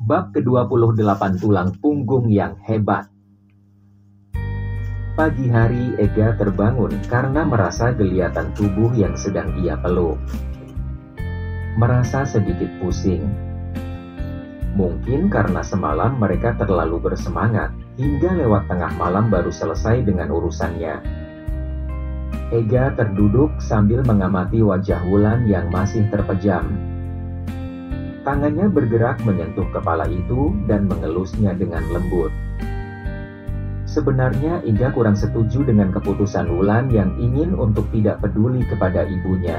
Bab ke-28 Tulang Punggung yang Hebat. Pagi hari Ega terbangun karena merasa gelatan tubuh yang sedang ia peluk. Merasa sedikit pusing. Mungkin karena semalam mereka terlalu bersemangat, hingga lewat tengah malam baru selesai dengan urusannya. Ega terduduk sambil mengamati wajah Wulan yang masih terpejam. Tangannya bergerak menyentuh kepala itu dan mengelusnya dengan lembut. Sebenarnya Ega kurang setuju dengan keputusan Wulan yang ingin untuk tidak peduli kepada ibunya.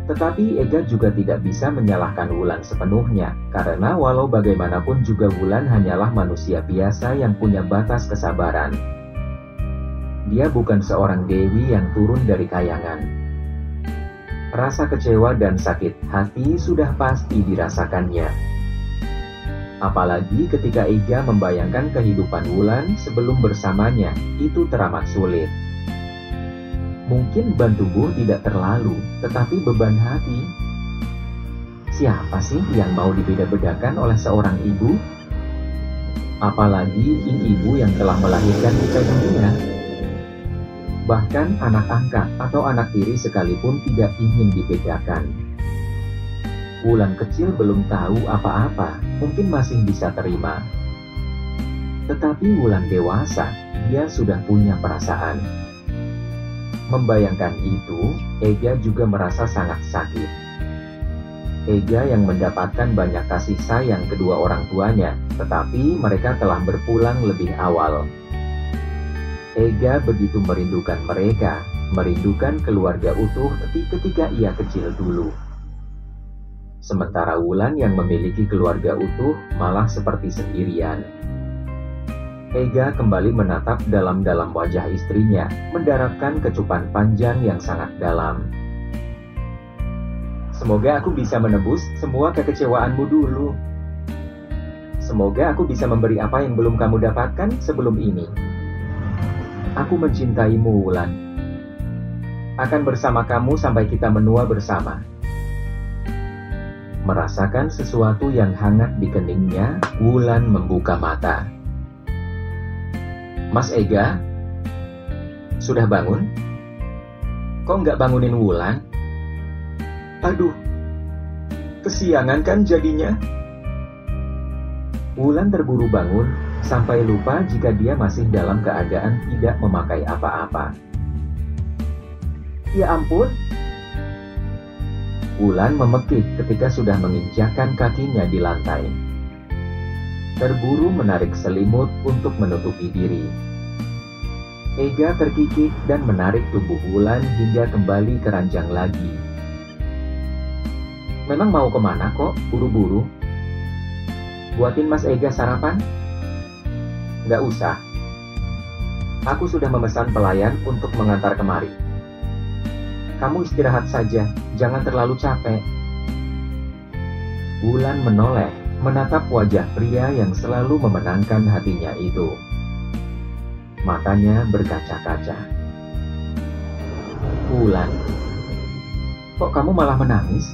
Tetapi Ega juga tidak bisa menyalahkan Wulan sepenuhnya, karena walau bagaimanapun juga Wulan hanyalah manusia biasa yang punya batas kesabaran. Dia bukan seorang dewi yang turun dari kayangan. Rasa kecewa dan sakit hati sudah pasti dirasakannya. Apalagi ketika Ega membayangkan kehidupan Wulan sebelum bersamanya, itu teramat sulit. Mungkin beban tubuh tidak terlalu, tetapi beban hati. Siapa sih yang mau dibeda-bedakan oleh seorang ibu? Apalagi ibu yang telah melahirkan kita dunia. Bahkan anak angkat atau anak tiri sekalipun tidak ingin dibedakan. Wulan kecil belum tahu apa-apa, mungkin masih bisa terima. Tetapi Wulan dewasa, dia sudah punya perasaan. Membayangkan itu, Ega juga merasa sangat sakit. Ega yang mendapatkan banyak kasih sayang kedua orang tuanya, tetapi mereka telah berpulang lebih awal. Ega begitu merindukan mereka, merindukan keluarga utuh ketika ia kecil dulu. Sementara Wulan yang memiliki keluarga utuh malah seperti sendirian. Ega kembali menatap dalam-dalam wajah istrinya, mendaratkan kecupan panjang yang sangat dalam. Semoga aku bisa menebus semua kekecewaanmu dulu. Semoga aku bisa memberi apa yang belum kamu dapatkan sebelum ini. Aku mencintaimu, Wulan. Akan bersama kamu sampai kita menua bersama. Merasakan sesuatu yang hangat di keningnya, Wulan membuka mata. Mas Ega, sudah bangun? Kok nggak bangunin Wulan? Aduh, kesiangan kan jadinya. Wulan terburu bangun, sampai lupa jika dia masih dalam keadaan tidak memakai apa-apa. Ya ampun! Wulan memekik ketika sudah menginjakkan kakinya di lantai. Terburu menarik selimut untuk menutupi diri. Ega terkikik dan menarik tubuh Wulan hingga kembali ke ranjang lagi. Memang mau kemana kok, buru-buru? Buatin Mas Ega sarapan? Nggak usah. Aku sudah memesan pelayan untuk mengantar kemari. Kamu istirahat saja, jangan terlalu capek. Wulan menoleh, menatap wajah pria yang selalu memenangkan hatinya itu. Matanya berkaca-kaca. Wulan, kok kamu malah menangis?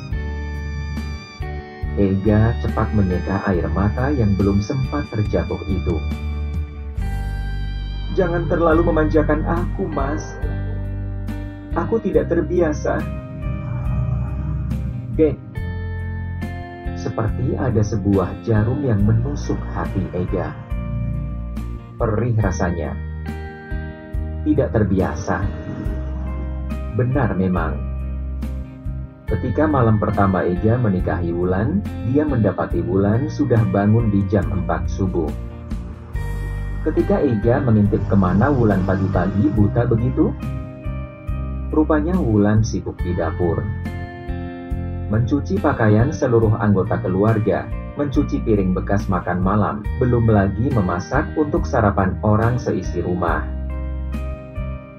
Ega cepat menyeka air mata yang belum sempat terjatuh itu. Jangan terlalu memanjakan aku, Mas. Aku tidak terbiasa. Dek. Seperti ada sebuah jarum yang menusuk hati Ega. Perih rasanya. Tidak terbiasa. Benar memang. Ketika malam pertama Ega menikahi Wulan, dia mendapati Wulan sudah bangun di jam 4 subuh. Ketika Ega mengintip kemana Wulan pagi-pagi buta begitu, rupanya Wulan sibuk di dapur. Mencuci pakaian seluruh anggota keluarga, mencuci piring bekas makan malam, belum lagi memasak untuk sarapan orang seisi rumah.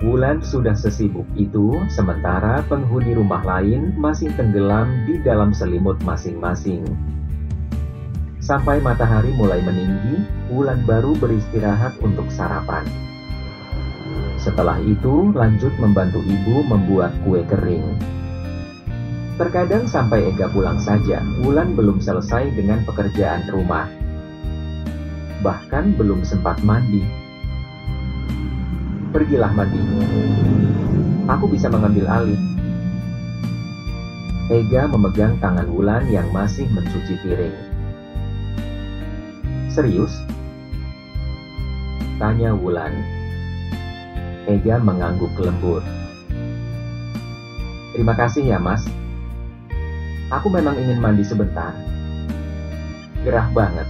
Wulan sudah sesibuk itu, sementara penghuni rumah lain masih tenggelam di dalam selimut masing-masing. Sampai matahari mulai meninggi, Wulan baru beristirahat untuk sarapan. Setelah itu, lanjut membantu ibu membuat kue kering. Terkadang sampai Ega pulang saja, Wulan belum selesai dengan pekerjaan rumah. Bahkan belum sempat mandi. Pergilah mandi. Aku bisa mengambil alih. Ega memegang tangan Wulan yang masih mencuci piring. Serius? Tanya Wulan. Ega mengangguk lembut. Terima kasih ya mas. Aku memang ingin mandi sebentar. Gerah banget.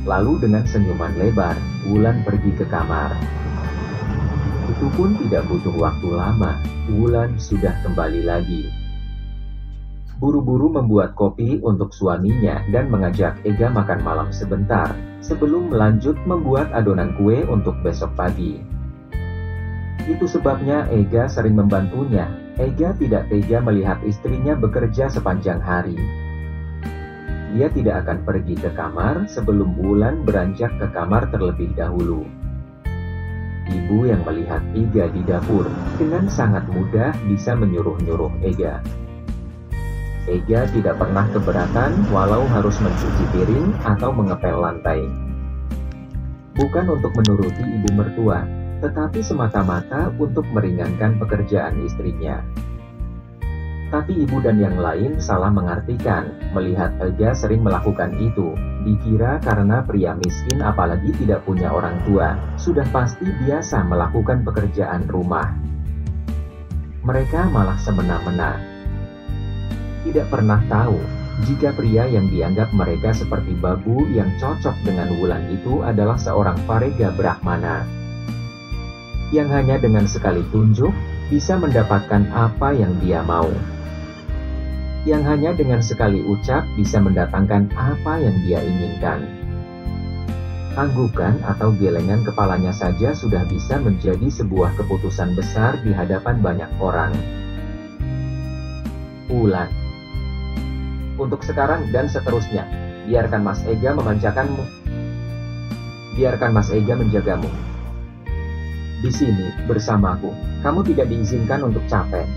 Lalu dengan senyuman lebar, Wulan pergi ke kamar. Itu pun tidak butuh waktu lama, Wulan sudah kembali lagi. Buru-buru membuat kopi untuk suaminya dan mengajak Ega makan malam sebentar, sebelum melanjut membuat adonan kue untuk besok pagi. Itu sebabnya Ega sering membantunya. Ega tidak tega melihat istrinya bekerja sepanjang hari. Dia tidak akan pergi ke kamar sebelum Wulan beranjak ke kamar terlebih dahulu. Ibu yang melihat Ega di dapur dengan sangat mudah bisa menyuruh-nyuruh Ega. Ega tidak pernah keberatan walau harus mencuci piring atau mengepel lantai. Bukan untuk menuruti ibu mertua, tetapi semata-mata untuk meringankan pekerjaan istrinya. Tapi ibu dan yang lain salah mengartikan, melihat Ega sering melakukan itu, dikira karena pria miskin apalagi tidak punya orang tua, sudah pasti biasa melakukan pekerjaan rumah. Mereka malah semena-mena. Tidak pernah tahu, jika pria yang dianggap mereka seperti babu yang cocok dengan Wulan itu adalah seorang Parega Brahmana. Yang hanya dengan sekali tunjuk, bisa mendapatkan apa yang dia mau. Yang hanya dengan sekali ucap bisa mendatangkan apa yang dia inginkan. Anggukan atau gelengan kepalanya saja sudah bisa menjadi sebuah keputusan besar di hadapan banyak orang. Wulan. Untuk sekarang dan seterusnya, biarkan Mas Ega memanjakanmu. Biarkan Mas Ega menjagamu. Di sini, bersamaku, kamu tidak diizinkan untuk capek.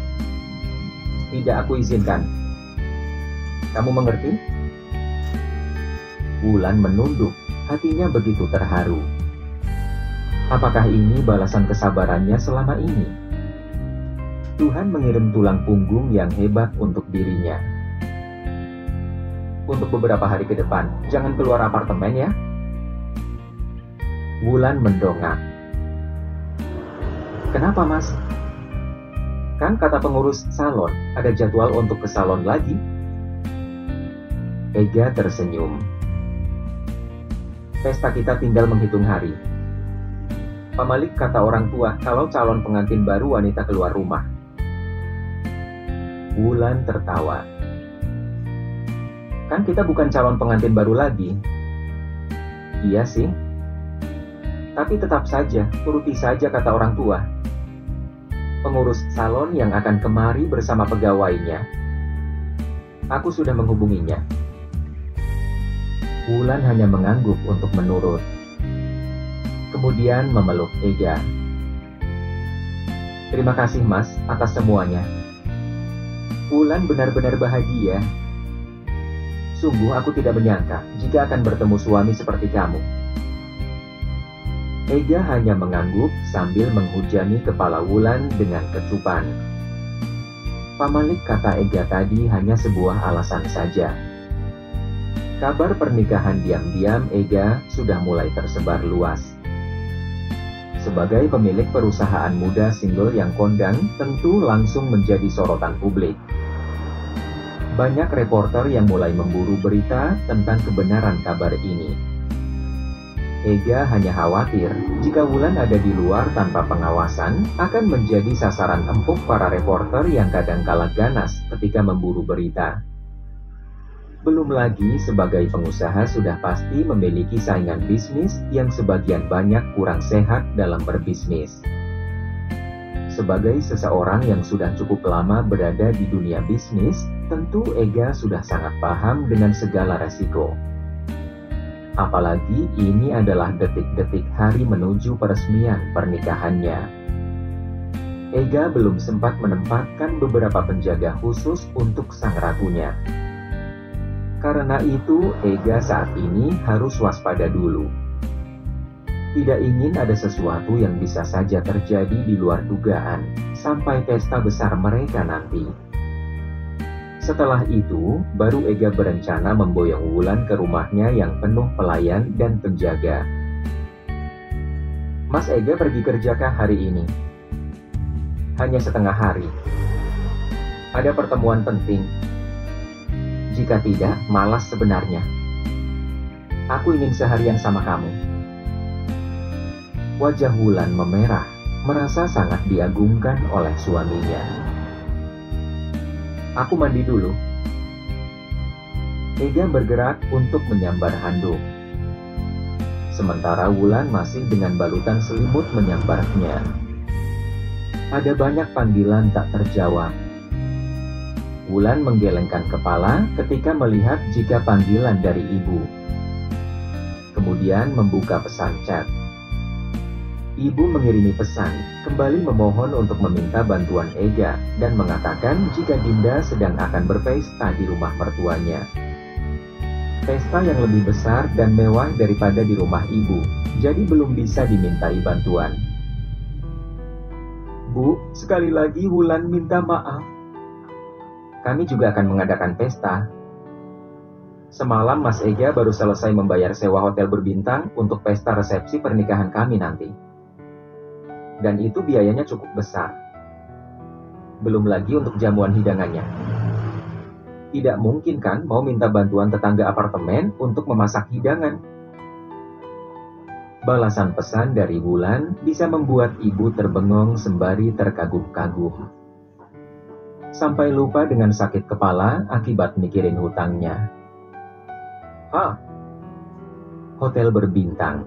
Tidak aku izinkan. Kamu mengerti? Wulan menunduk, hatinya begitu terharu. Apakah ini balasan kesabarannya selama ini? Tuhan mengirim tulang punggung yang hebat untuk dirinya. Untuk beberapa hari ke depan, jangan keluar apartemen ya. Wulan mendongak. Kenapa mas? Kan kata pengurus salon, ada jadwal untuk ke salon lagi. Ega tersenyum. Pesta kita tinggal menghitung hari. Pak Malik kata orang tua kalau calon pengantin baru wanita keluar rumah. Wulan tertawa. Kan kita bukan calon pengantin baru lagi. Iya sih. Tapi tetap saja, turuti saja kata orang tua. Pengurus salon yang akan kemari bersama pegawainya. Aku sudah menghubunginya. Wulan hanya mengangguk untuk menurut. Kemudian memeluk Ega. Terima kasih mas atas semuanya. Wulan benar-benar bahagia. Sungguh aku tidak menyangka jika akan bertemu suami seperti kamu. Ega hanya mengangguk sambil menghujani kepala Wulan dengan kecupan. Pak Malik kata Ega tadi hanya sebuah alasan saja. Kabar pernikahan diam-diam Ega sudah mulai tersebar luas. Sebagai pemilik perusahaan muda single yang kondang, tentu langsung menjadi sorotan publik. Banyak reporter yang mulai memburu berita tentang kebenaran kabar ini. Ega hanya khawatir, jika Wulan ada di luar tanpa pengawasan, akan menjadi sasaran empuk para reporter yang kadangkala ganas ketika memburu berita. Belum lagi sebagai pengusaha sudah pasti memiliki saingan bisnis yang sebagian banyak kurang sehat dalam berbisnis. Sebagai seseorang yang sudah cukup lama berada di dunia bisnis, tentu Ega sudah sangat paham dengan segala resiko. Apalagi ini adalah detik-detik hari menuju peresmian pernikahannya. Ega belum sempat menempatkan beberapa penjaga khusus untuk sang ratunya. Karena itu, Ega saat ini harus waspada dulu. Tidak ingin ada sesuatu yang bisa saja terjadi di luar dugaan, sampai pesta besar mereka nanti. Setelah itu, baru Ega berencana memboyong Wulan ke rumahnya yang penuh pelayan dan penjaga. Mas Ega pergi kerjakah hari ini? Hanya setengah hari. Ada pertemuan penting. Jika tidak, malas sebenarnya. Aku ingin seharian sama kamu. Wajah Wulan memerah, merasa sangat diagungkan oleh suaminya. Aku mandi dulu. Ega bergerak untuk menyambar handuk. Sementara Wulan masih dengan balutan selimut menyambarnya. Ada banyak panggilan tak terjawab. Wulan menggelengkan kepala ketika melihat jika panggilan dari ibu. Kemudian membuka pesan chat. Ibu mengirimi pesan, kembali memohon untuk meminta bantuan Ega, dan mengatakan jika Dinda sedang akan berpesta di rumah mertuanya. Pesta yang lebih besar dan mewah daripada di rumah ibu, jadi belum bisa dimintai bantuan. Bu, sekali lagi Wulan minta maaf. Kami juga akan mengadakan pesta. Semalam Mas Ega baru selesai membayar sewa hotel berbintang untuk pesta resepsi pernikahan kami nanti. Dan itu biayanya cukup besar. Belum lagi untuk jamuan hidangannya. Tidak mungkin kan mau minta bantuan tetangga apartemen untuk memasak hidangan. Balasan pesan dari Wulan bisa membuat ibu terbengong sembari terkagum-kagum. Sampai lupa dengan sakit kepala akibat mikirin hutangnya. Hotel berbintang.